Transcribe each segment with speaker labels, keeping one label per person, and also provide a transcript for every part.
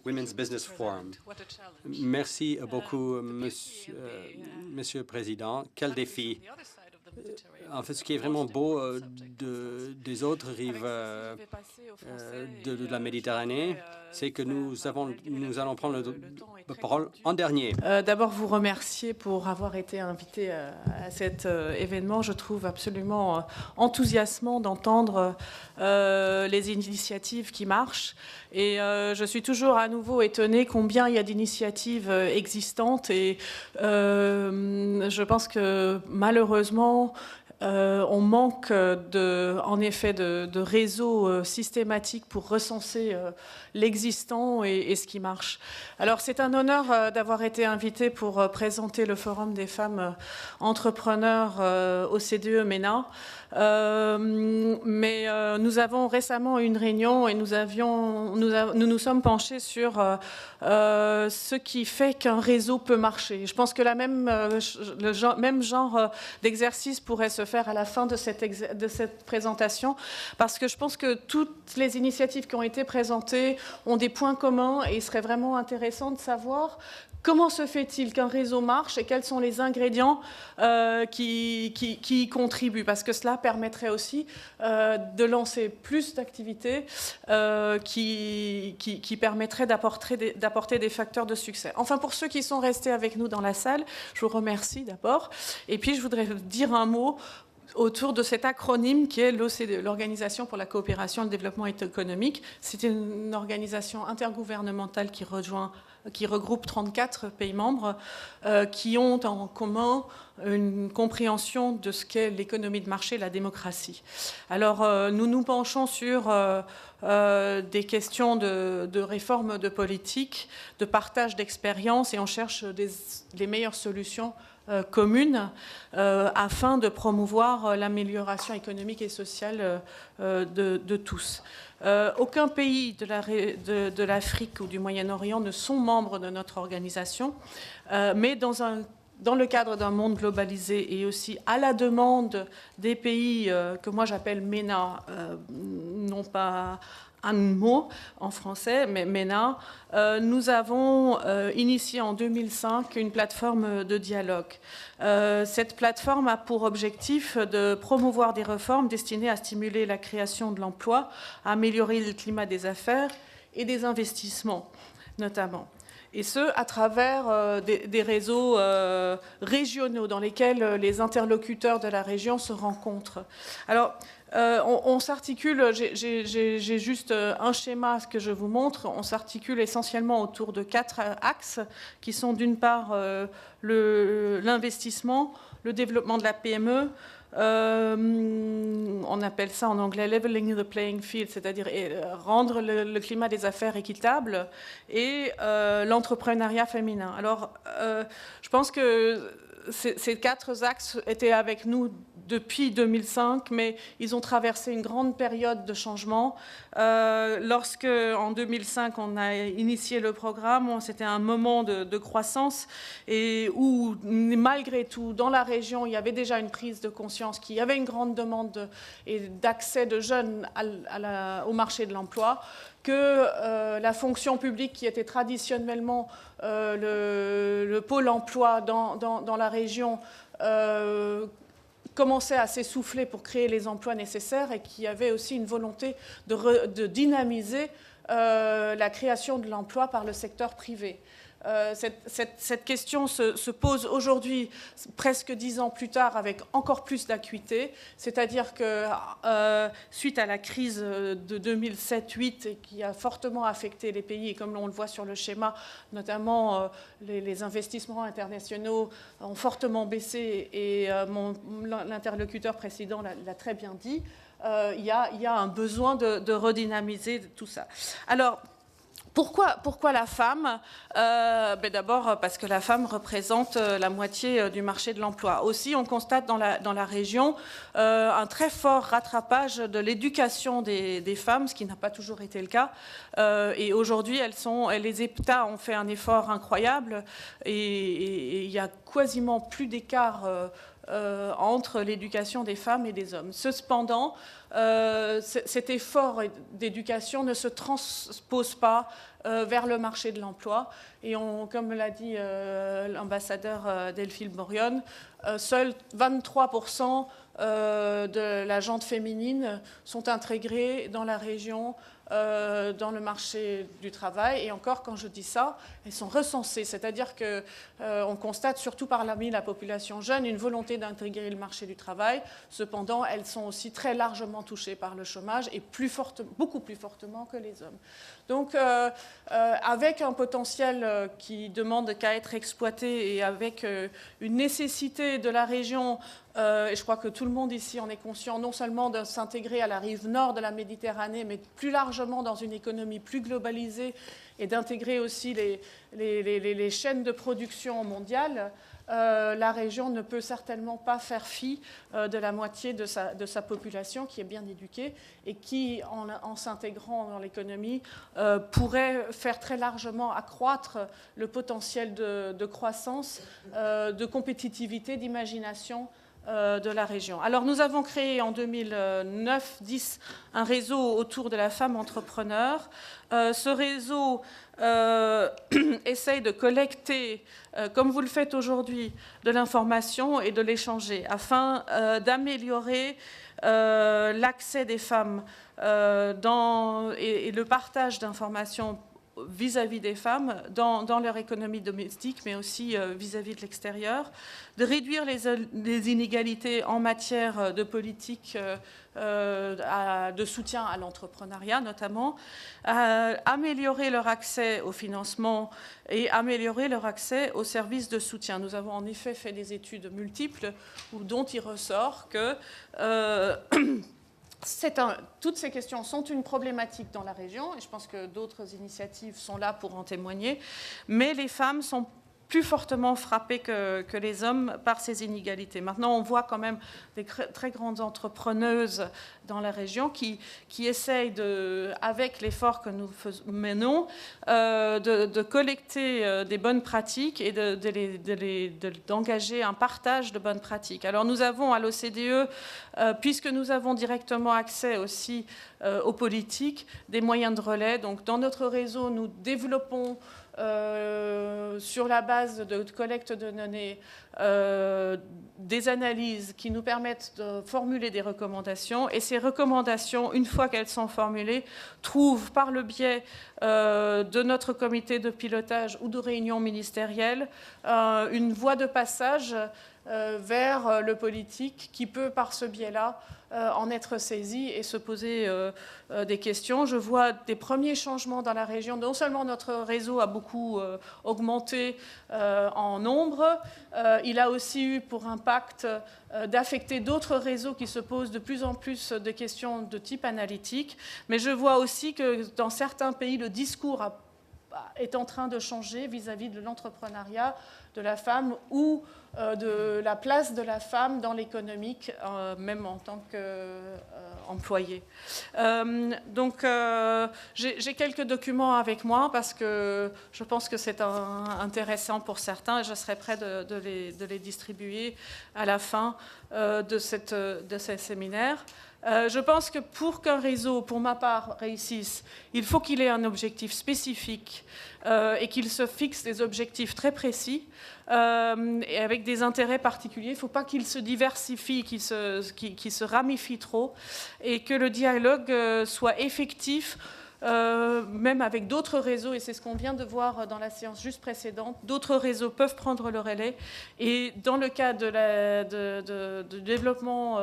Speaker 1: Women's Business Forum. Merci beaucoup, Monsieur le Président. Quel défi! En fait, ce qui est vraiment beau des autres rives de la Méditerranée, c'est que nous allons prendre la parole en dernier.
Speaker 2: D'abord, vous remercier pour avoir été invité à cet événement. Je trouve absolument enthousiasmant d'entendre les initiatives qui marchent. Et je suis toujours à nouveau étonnée combien il y a d'initiatives existantes. Et je pense que malheureusement, on manque en effet de réseaux systématiques pour recenser l'existant et ce qui marche. Alors c'est un honneur d'avoir été invité pour présenter le Forum des femmes entrepreneurs OCDE MENA. Mais nous avons récemment eu une réunion et nous sommes penchés sur ce qui fait qu'un réseau peut marcher. Je pense que le même genre d'exercice pourrait se faire à la fin de cette présentation, parce que je pense que toutes les initiatives qui ont été présentées ont des points communs et il serait vraiment intéressant de savoir comment se fait-il qu'un réseau marche et quels sont les ingrédients qui y contribuent? Parce que cela permettrait aussi de lancer plus d'activités qui permettraient d'apporter des facteurs de succès. Enfin, pour ceux qui sont restés avec nous dans la salle, je vous remercie d'abord. Et puis, je voudrais dire un mot autour de cet acronyme qui est l'OCDE, l'Organisation pour la coopération et le développement économique. C'est une organisation intergouvernementale qui regroupe 34 pays membres qui ont en commun une compréhension de ce qu'est l'économie de marché et la démocratie. Alors, nous nous penchons sur des questions de réforme de politique, de partage d'expériences, et on cherche les meilleures solutions communes afin de promouvoir l'amélioration économique et sociale de tous. Aucun pays de l'Afrique ou du Moyen-Orient ne sont membres de notre organisation, mais dans le cadre d'un monde globalisé et aussi à la demande des pays que moi j'appelle MENA, non pas un mot en français, mais MENA, nous avons initié en 2005 une plateforme de dialogue. Cette plateforme a pour objectif de promouvoir des réformes destinées à stimuler la création de l'emploi, à améliorer le climat des affaires et des investissements, notamment. Et ce, à travers des réseaux régionaux dans lesquels les interlocuteurs de la région se rencontrent. Alors, on s'articule, j'ai juste un schéma que je vous montre, on s'articule essentiellement autour de 4 axes qui sont d'une part l'investissement, le développement de la PME, on appelle ça en anglais « leveling the playing field », c'est-à-dire rendre le climat des affaires équitable, et l'entrepreneuriat féminin. Alors, je pense que ces 4 axes étaient avec nous depuis 2005, mais ils ont traversé une grande période de changement. Lorsque, en 2005, on a initié le programme, c'était un moment de croissance et où, malgré tout, dans la région, il y avait déjà une prise de conscience qu'il y avait une grande demande d'accès de jeunes au marché de l'emploi, que la fonction publique, qui était traditionnellement le pôle emploi dans la région, commençait à s'essouffler pour créer les emplois nécessaires et qu'il y avait aussi une volonté de dynamiser la création de l'emploi par le secteur privé. Cette question se pose aujourd'hui, presque 10 ans plus tard, avec encore plus d'acuité. C'est-à-dire que suite à la crise de 2007-2008 qui a fortement affecté les pays, et comme on le voit sur le schéma, notamment les investissements internationaux ont fortement baissé, et l'interlocuteur précédent l'a très bien dit, il y a un besoin de redynamiser tout ça. Alors, pourquoi la femme? D'abord parce que la femme représente la moitié du marché de l'emploi. Aussi, on constate dans la région un très fort rattrapage de l'éducation des femmes, ce qui n'a pas toujours été le cas. Et aujourd'hui, les États ont fait un effort incroyable et il y a quasiment plus d'écart entre l'éducation des femmes et des hommes. Cependant, cet effort d'éducation ne se transpose pas vers le marché de l'emploi. Et comme l'a dit l'ambassadeur Delphine Borion, seuls 23% de la gente féminine sont intégrés dans la région, dans le marché du travail. Et encore, quand je dis ça, elles sont recensées. C'est-à-dire qu'on constate, surtout parmi la population jeune, une volonté d'intégrer le marché du travail. Cependant, elles sont aussi très largement touchées par le chômage et beaucoup plus fortement que les hommes. Donc, avec un potentiel qui demande qu'à être exploité et avec une nécessité de la région, et je crois que tout le monde ici en est conscient, non seulement de s'intégrer à la rive nord de la Méditerranée, mais plus largement dans une économie plus globalisée et d'intégrer aussi les chaînes de production mondiales, la région ne peut certainement pas faire fi de la moitié de sa population qui est bien éduquée et qui, en s'intégrant dans l'économie, pourrait faire très largement accroître le potentiel de croissance, de compétitivité, d'imagination de la région. Alors nous avons créé en 2009-10 un réseau autour de la femme entrepreneur. Ce réseau essaye de collecter, comme vous le faites aujourd'hui, de l'information et de l'échanger afin d'améliorer l'accès des femmes et le partage d'informations vis-à-vis des femmes dans leur économie domestique, mais aussi vis-à-vis de l'extérieur, de réduire les inégalités en matière de politique de soutien à l'entrepreneuriat notamment, améliorer leur accès au financement et améliorer leur accès aux services de soutien. Nous avons en effet fait des études multiples dont il ressort que toutes ces questions sont une problématique dans la région, et je pense que d'autres initiatives sont là pour en témoigner, mais les femmes sont plus fortement frappées que les hommes par ces inégalités. Maintenant, on voit quand même des très grandes entrepreneuses dans la région qui essayent, avec l'effort que nous menons, de collecter des bonnes pratiques et d'engager un partage de bonnes pratiques. Alors nous avons à l'OCDE, puisque nous avons directement accès aussi aux politiques, des moyens de relais. Donc dans notre réseau, nous développons sur la base de collecte de données, des analyses qui nous permettent de formuler des recommandations. Et ces recommandations, une fois qu'elles sont formulées, trouvent par le biais de notre comité de pilotage ou de réunion ministérielle une voie de passage vers le politique qui peut, par ce biais-là, en être saisi et se poser des questions. Je vois des premiers changements dans la région. Non seulement notre réseau a beaucoup augmenté en nombre, il a aussi eu pour impact d'affecter d'autres réseaux qui se posent de plus en plus de questions de type analytique. Mais je vois aussi que dans certains pays, le discours est en train de changer vis-à-vis de l'entrepreneuriat de la femme ou de la place de la femme dans l'économique, même en tant qu'employée. Donc, j'ai quelques documents avec moi parce que je pense que c'est intéressant pour certains et je serai prêt de les distribuer à la fin de ces séminaires. Je pense que pour qu'un réseau, pour ma part, réussisse, il faut qu'il ait un objectif spécifique et qu'il se fixe des objectifs très précis et avec des intérêts particuliers. Il ne faut pas qu'il se diversifie, qu'il se ramifie trop et que le dialogue soit effectif, même avec d'autres réseaux, et c'est ce qu'on vient de voir dans la séance juste précédente. D'autres réseaux peuvent prendre le relais, et dans le cas du développement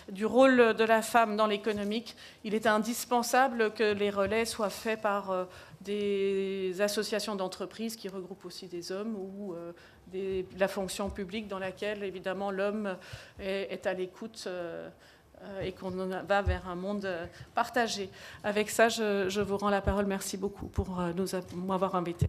Speaker 2: du rôle de la femme dans l'économique, il est indispensable que les relais soient faits par des associations d'entreprises qui regroupent aussi des hommes ou la fonction publique dans laquelle, évidemment, l'homme est à l'écoute et qu'on va vers un monde partagé. Avec ça, je vous rends la parole. Merci beaucoup pour m'avoir invité.